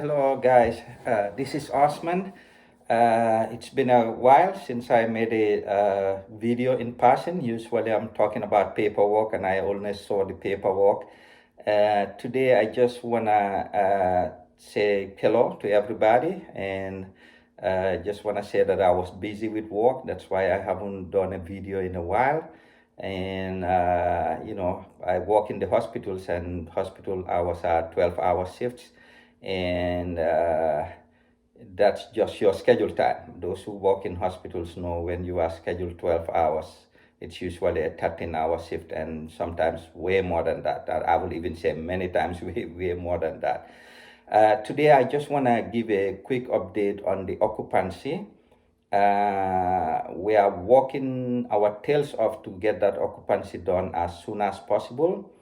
Hello, guys. This is Osman. It's been a while since I made a video in person. Usually, I'm talking about paperwork, and I only saw the paperwork. Today, I just wanna say hello to everybody, and just wanna say that I was busy with work. That's why I haven't done a video in a while. And I work in the hospitals, and hospital hours are 12-hour shifts, and that's just your schedule time. Those who work in hospitals know when you are scheduled 12 hours, it's usually a 13-hour shift, and sometimes way more than that. I will even say many times way more than that. Today, I just want to give a quick update on the occupancy. We are working our tails off to get that occupancy done as soon as possible.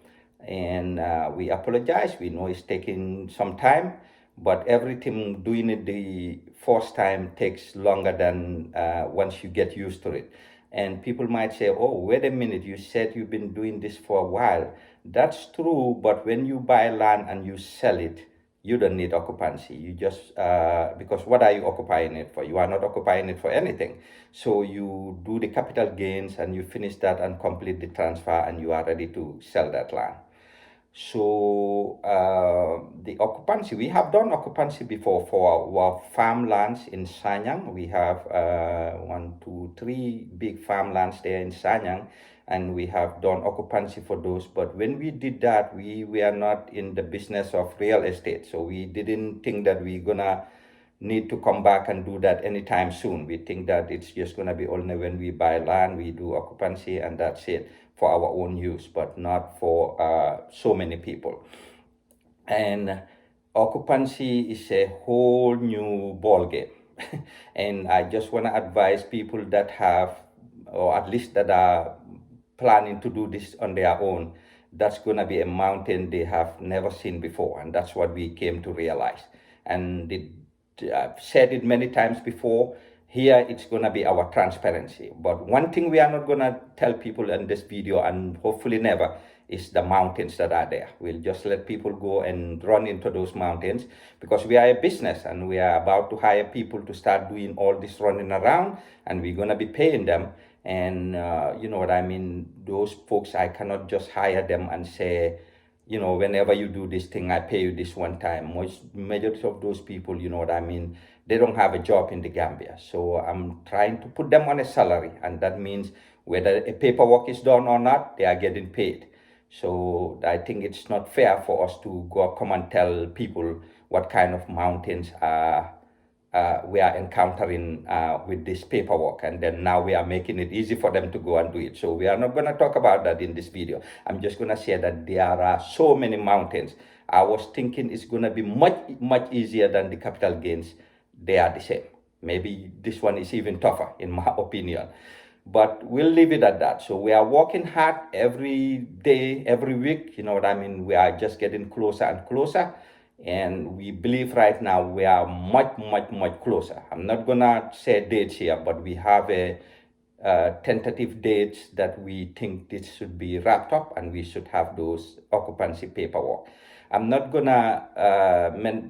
And we apologize. We know it's taking some time, but everything doing it the first time takes longer than once you get used to it. And people might say, oh, wait a minute, you said you've been doing this for a while. That's true, but when you buy land and you sell it, you don't need occupancy. You just, because what are you occupying it for? You are not occupying it for anything. So you do the capital gains and you finish that and complete the transfer, and you are ready to sell that land. So the occupancy, we have done occupancy before for our farmlands in Sanyang. We have one, two, three big farmlands there in Sanyang, and we have done occupancy for those. But when we did that, we were not in the business of real estate. So we didn't think that we're gonna need to come back and do that anytime soon. We think that it's just gonna be only when we buy land, we do occupancy, and that's it, for our own use, but not for so many people. And occupancy is a whole new ball game. And I just want to advise people that have, or at least that are planning to do this on their own, that's going to be a mountain they have never seen before. And that's what we came to realize. And I've said it many times before. Here, it's going to be our transparency. But one thing we are not going to tell people in this video, and hopefully never, is the mountains that are there. We'll just let people go and run into those mountains, because we are a business and we are about to hire people to start doing all this running around, and we're going to be paying them. And you know what I mean? Those folks, I cannot just hire them and say, whenever you do this thing, I pay you this one time. Majority of those people, you know what I mean, they don't have a job in the Gambia. So I'm trying to put them on a salary, and that means whether a paperwork is done or not, they are getting paid. So I think it's not fair for us to come and tell people what kind of mountains we are encountering with this paperwork, and then now we are making it easy for them to go and do it. So we are not going to talk about that in this video. I'm just going to say that there are so many mountains. I was thinking it's going to be much easier than the capital gains. They are the same. Maybe this one is even tougher, in my opinion. But we'll leave it at that. So we are working hard every day, every week. You know what I mean? We are just getting closer and closer. And we believe right now we are much closer. I'm not gonna say dates here, but we have a tentative dates that we think this should be wrapped up, and we should have those occupancy paperwork. I'm not gonna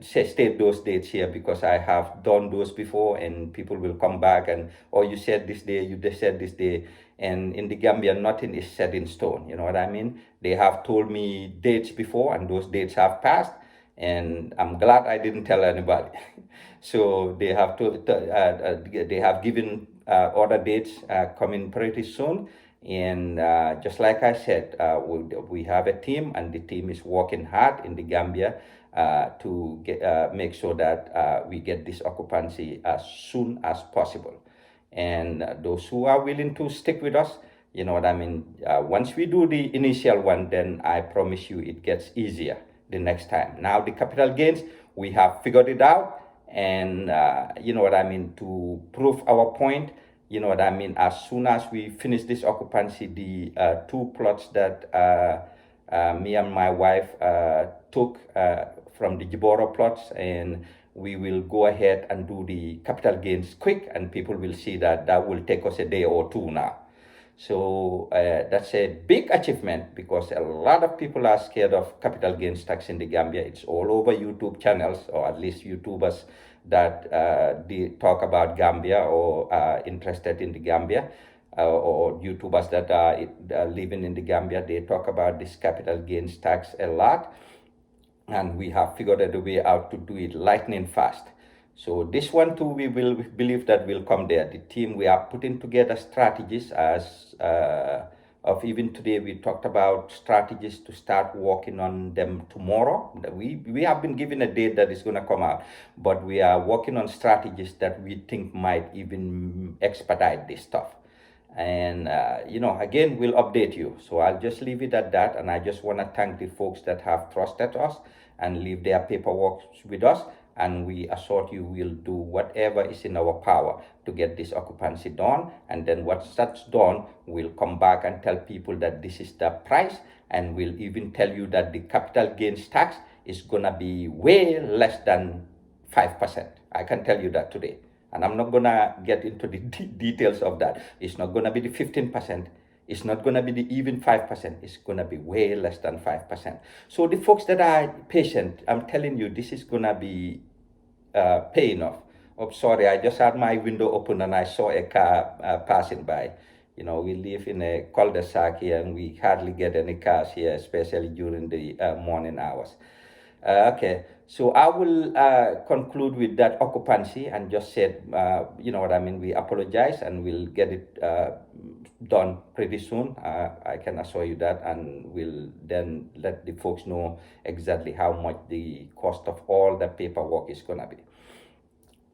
state those dates here, because I have done those before, and people will come back and, oh, you said this day, you said this day. And in the Gambia, nothing is set in stone. You know what I mean? They have told me dates before, and those dates have passed. And I'm glad I didn't tell anybody. So they have they have given other dates coming pretty soon. And just like I said, we have a team, and the team is working hard in the Gambia to make sure that we get this occupancy as soon as possible. And those who are willing to stick with us, you know what I mean? Once we do the initial one, then I promise you it gets easier the next time. Now the capital gains, we have figured it out, and you know what I mean, to prove our point, you know what I mean, as soon as we finish this occupancy, the two plots that me and my wife took from the Jiboro plots, and we will go ahead and do the capital gains quick, and people will see that that will take us a day or two now. So that's a big achievement because a lot of people are scared of capital gains tax in the Gambia. It's all over YouTube channels, or at least YouTubers that they talk about Gambia or are interested in the Gambia, or YouTubers that are living in the Gambia. They talk about this capital gains tax a lot, and we have figured out a way out to do it lightning fast. So this one too, we will believe that will come there. The team, we are putting together strategies as of even today. We talked about strategies to start working on them tomorrow. We have been given a date that is going to come out, but we are working on strategies that we think might even expedite this stuff. And again, we'll update you. So I'll just leave it at that, and I just want to thank the folks that have trusted us and leave their paperwork with us, and we assure you we'll do whatever is in our power to get this occupancy done. And then once that's done, we'll come back and tell people that this is the price, and we'll even tell you that the capital gains tax is gonna be way less than 5%. I can tell you that today. And I'm not going to get into the details of that. It's not going to be the 15%. It's not going to be the even 5%. It's going to be way less than 5%. So the folks that are patient, I'm telling you, this is going to be paying off. Oh, sorry, I just had my window open and I saw a car passing by. We live in a cul-de-sac here, and we hardly get any cars here, especially during the morning hours. Okay, so I will conclude with that occupancy and just said, what I mean, we apologize and we'll get it done pretty soon. I can assure you that, and we'll then let the folks know exactly how much the cost of all the paperwork is going to be.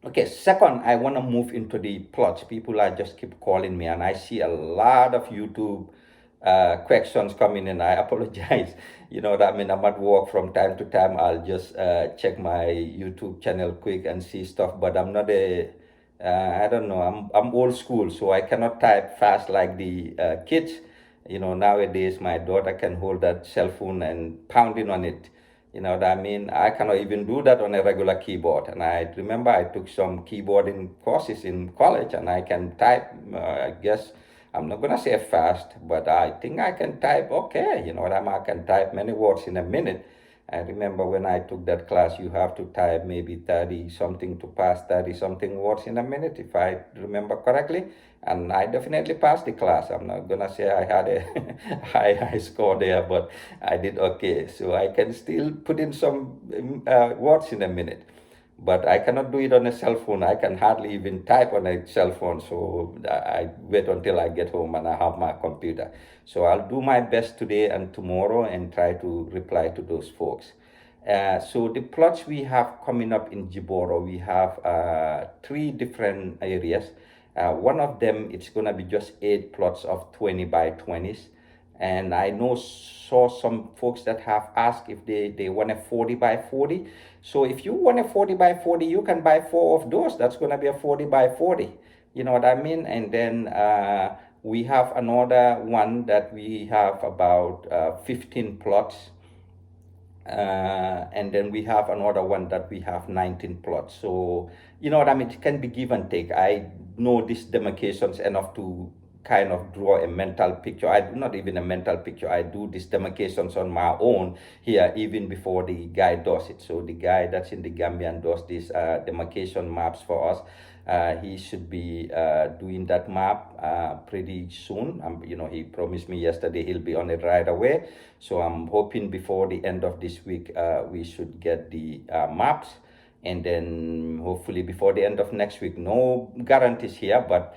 Okay, second, I want to move into the plots. People are just keep calling me, and I see a lot of YouTube questions coming in. I apologize. What I mean, I'm at work from time to time. I'll just check my YouTube channel quick and see stuff, but I'm not I don't know, I'm old school, so I cannot type fast like the kids. Nowadays my daughter can hold that cell phone and pounding on it. You know what I mean? I cannot even do that on a regular keyboard. And I remember I took some keyboarding courses in college, and I can type, I guess, I'm not going to say fast, but I think I can type okay. You know what I mean? I can type many words in a minute. I remember when I took that class, you have to type maybe 30 something to pass 30 something words in a minute, if I remember correctly. And I definitely passed the class. I'm not gonna say I had a high score there, but I did okay. So I can still put in some words in a minute, but I cannot do it on a cell phone. I can hardly even type on a cell phone. So I wait until I get home and I have my computer. So I'll do my best today and tomorrow and try to reply to those folks. So the plots we have coming up in Jiboro, we have 3 different areas. One of them, it's going to be just 8 plots of 20 by 20s. And I saw some folks that have asked if they want a 40 by 40. So if you want a 40 by 40, you can buy 4 of those. That's going to be a 40 by 40. You know what I mean? And then we have another one that we have about 15 plots. And then we have another one that we have 19 plots. So, you know what I mean? It can be give and take. I know these demarcations enough to kind of draw a mental picture. I do not even a mental picture. I do these demarcations on my own here, even before the guy does it. So the guy that's in the Gambia and does these demarcation maps for us, he should be doing that map pretty soon. He promised me yesterday he'll be on it right away. So I'm hoping before the end of this week, we should get the maps. And then hopefully before the end of next week, no guarantees here, but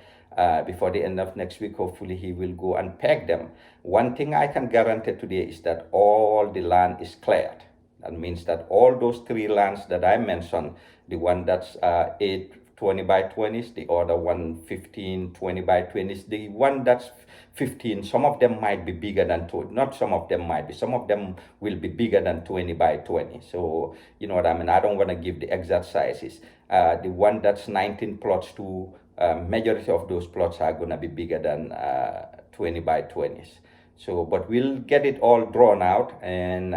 before the end of next week, hopefully he will go and peg them. One thing I can guarantee today is that all the land is cleared. That means that all those 3 lands that I mentioned, the one that's 8 20 by 20s, the other one 15 20 by 20s, the one that's 15, some of them might be bigger than 20, not some of them might be, some of them will be bigger than 20 by 20. So, you know what I mean? I don't want to give the exact sizes. The one that's 19 plots to majority of those plots are going to be bigger than 20 by 20s. So, but we'll get it all drawn out, and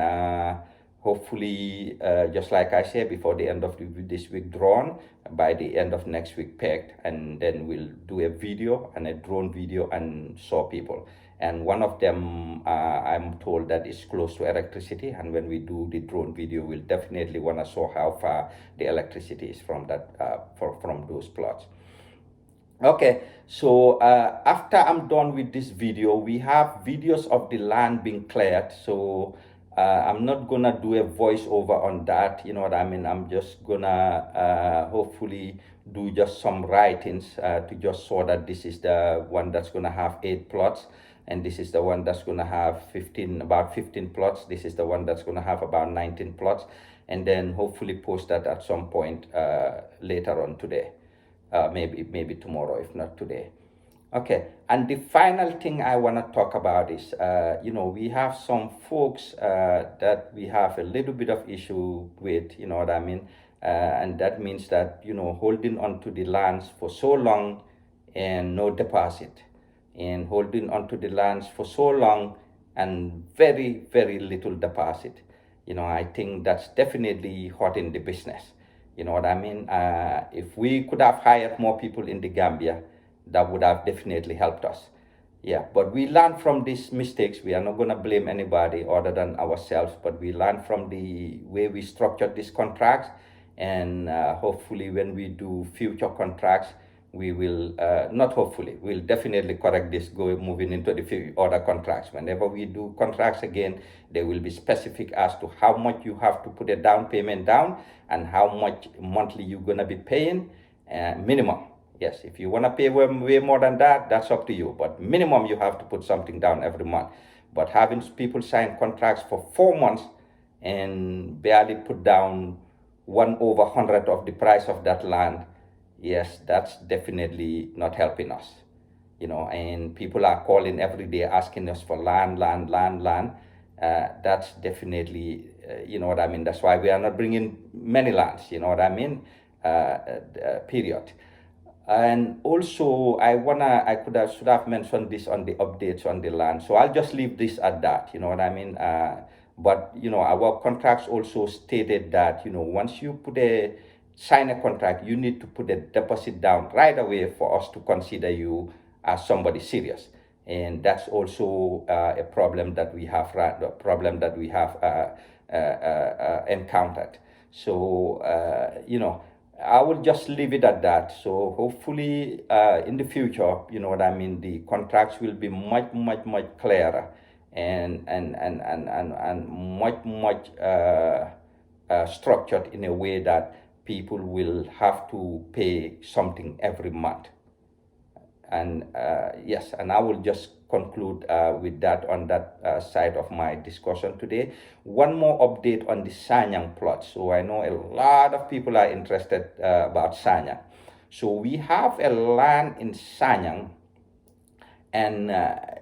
hopefully, just like I said, before the end of this week drawn, by the end of next week pegged, and then we'll do a video and a drone video and show people. And one of them, I'm told that is close to electricity, and when we do the drone video, we'll definitely want to show how far the electricity is from that from those plots. Okay, so after I'm done with this video, we have videos of the land being cleared. So I'm not gonna do a voiceover on that, you know what I mean? I'm just gonna hopefully do just some writings to just show that this is the one that's gonna have 8 plots, and this is the one that's gonna have about 15 plots. This is the one that's gonna have about 19 plots, and then hopefully post that at some point later on today. Maybe tomorrow, if not today. Okay, and the final thing I want to talk about is, we have some folks that we have a little bit of issue with, you know what I mean? And that means that, holding on to the lands for so long and no deposit, and holding on to the lands for so long and very, very little deposit. I think that's definitely hurting the business. You know what I mean? If we could have hired more people in the Gambia, that would have definitely helped us. Yeah, but we learn from these mistakes. We are not going to blame anybody other than ourselves, but we learn from the way we structured these contracts. And hopefully when we do future contracts, we will, not hopefully, we'll definitely correct this moving into the other contracts. Whenever we do contracts again, they will be specific as to how much you have to put a down payment down and how much monthly you're going to be paying, minimum. Yes, if you want to pay way more than that, that's up to you. But minimum, you have to put something down every month. But having people sign contracts for 4 months and barely put down 1/100 of the price of that land, yes, that's definitely not helping us. And people are calling every day asking us for land. That's definitely, you know what I mean? That's why we are not bringing many lands, you know what I mean? Period. And also, should have mentioned this on the updates on the land. So I'll just leave this at that, you know what I mean? But, our contracts also stated that, once you sign a contract, you need to put a deposit down right away for us to consider you as somebody serious. And that's also a problem that we have, encountered. So, I will just leave it at that. So hopefully in the future, you know what I mean, the contracts will be much, much, much clearer and much structured in a way that people will have to pay something every month. And yes, and I will just conclude with that on that side of my discussion today. One more update on the Sanyang plot. So I know a lot of people are interested about Sanyang. So we have a land in Sanyang, and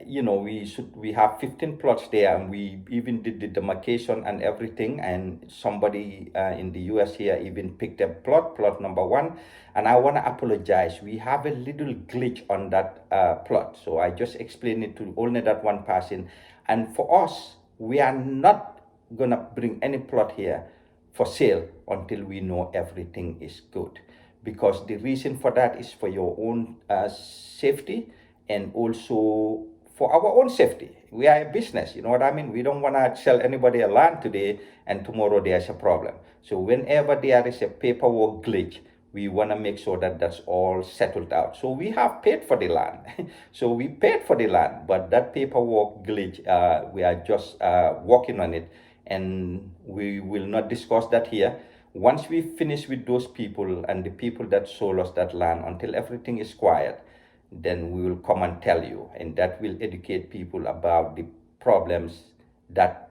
we have 15 plots there, and we even did the demarcation and everything, and somebody in the US here even picked up plot number 1. And I want to apologize, we have a little glitch on that plot, so I just explained it to only that one person. And for us, we are not gonna bring any plot here for sale until we know everything is good, because the reason for that is for your own safety, and also for our own safety. We are a business, you know what I mean? We don't want to sell anybody a land today and tomorrow there's a problem. So whenever there is a paperwork glitch, we want to make sure that that's all settled out. So we have paid for the land. So we paid for the land, but that paperwork glitch, we are just working on it, and we will not discuss that here. Once we finish with those people and the people that sold us that land, until everything is quiet, then we will come and tell you, and that will educate people about the problems that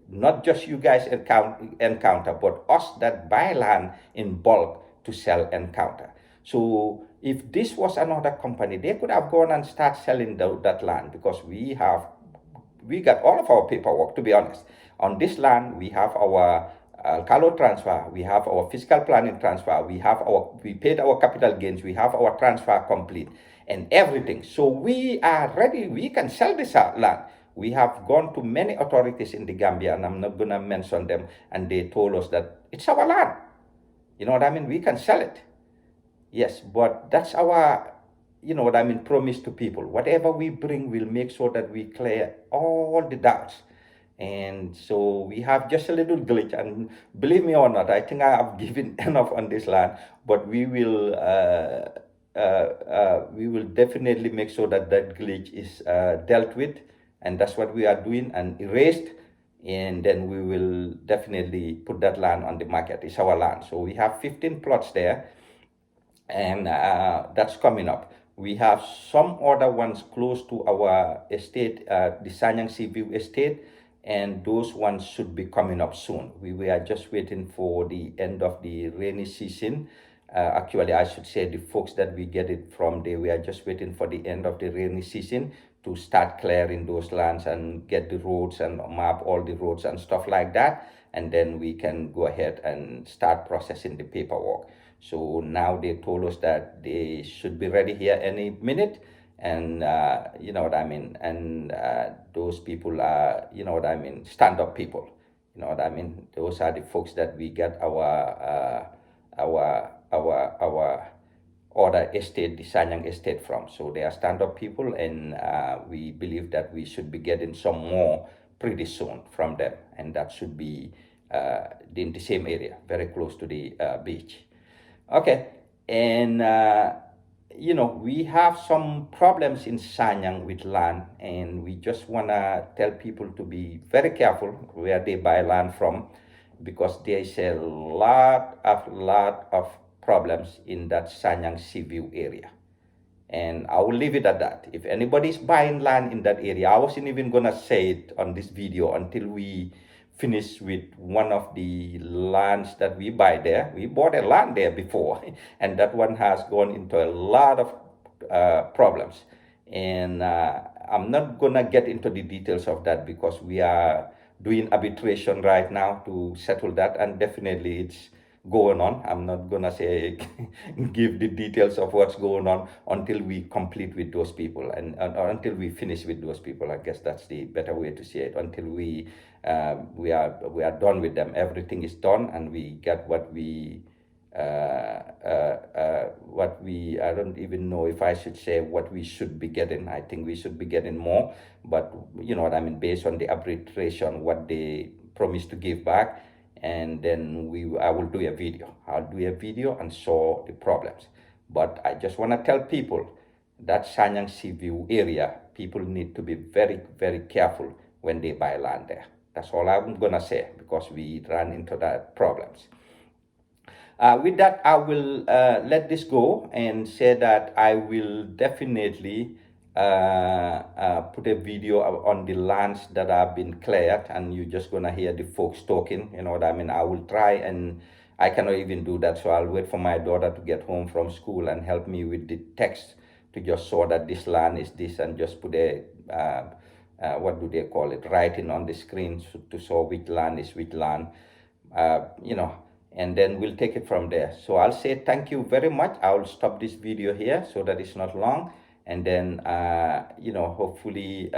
not just you guys encounter, but us that buy land in bulk to sell encounter. So if this was another company, they could have gone and start selling that land, because we got all of our paperwork, to be honest. On this land, we have our Calo transfer, we have our fiscal planning transfer, we paid our capital gains, we have our transfer complete and everything. So we are ready, we can sell this land. We have gone to many authorities in the Gambia, and I'm not gonna mention them, and they told us that it's our land. You know what I mean? We can sell it. Yes, but that's our, you know what I mean, promise to people. Whatever we bring, we'll make sure that we clear all the doubts. And so we have just a little glitch, and believe me or not, I think I have given enough on this land, but we will definitely make sure that that glitch is dealt with, and that's what we are doing and erased. And then we will definitely put that land on the market. It's our land. So we have 15 plots there, and that's coming up. We have some other ones close to our estate, the Sanyang Seaview estate, and those ones should be coming up soon. We are just waiting for the end of the rainy season. Actually, I should say the folks that we get it from, we are just waiting for the end of the rainy season to start clearing those lands and get the roads and map all the roads and stuff like that. And then we can go ahead and start processing the paperwork. So now they told us that they should be ready here any minute, and you know what I mean. And those people are, you know what I mean, stand-up people. You know what I mean. Those are the folks that we get our other estate, the Sanyang estate from. So they are stand-up people, and we believe that we should be getting some more pretty soon from them, and that should be in the same area, very close to the beach. Okay, and you know, we have some problems in Sanyang with land, and we just wanna tell people to be very careful where they buy land from, because there is a lot of problems in that Sanyang Seaview area. And I will leave it at that. If anybody's buying land in that area, I wasn't even gonna say it on this video until we finish with one of the lands that we buy there. We bought a land there before, and that one has gone into a lot of problems. And I'm not gonna get into the details of that because we are doing arbitration right now to settle that, and definitely it's going on. I'm not gonna say give the details of what's going on until we complete with those people, and until we finish with those people. I guess that's the better way to say it. Until we are done with them, everything is done, and we get what we I don't even know if I should say what we should be getting. I think we should be getting more, but you know what I mean, based on the arbitration, what they promised to give back. And then I will do a video. I'll do a video and show the problems. But I just want to tell people that Sanyang Seaview area, people need to be very, very careful when they buy land there. That's all I'm gonna say, because we run into that problems. With that, I will let this go and say that I will definitely put a video on the lands that have been cleared, and you're just gonna hear the folks talking. You know what I mean? I will try, and I cannot even do that, so I'll wait for my daughter to get home from school and help me with the text to just show that this land is this, and just put a what do they call it, writing on the screen to show which land is which land. You know, and then we'll take it from there. So I'll say thank you very much. I'll stop this video here so that it's not long, and then you know, hopefully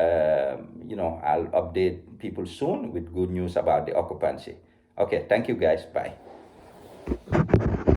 you know, I'll update people soon with good news about the occupancy. Okay, thank you guys. Bye.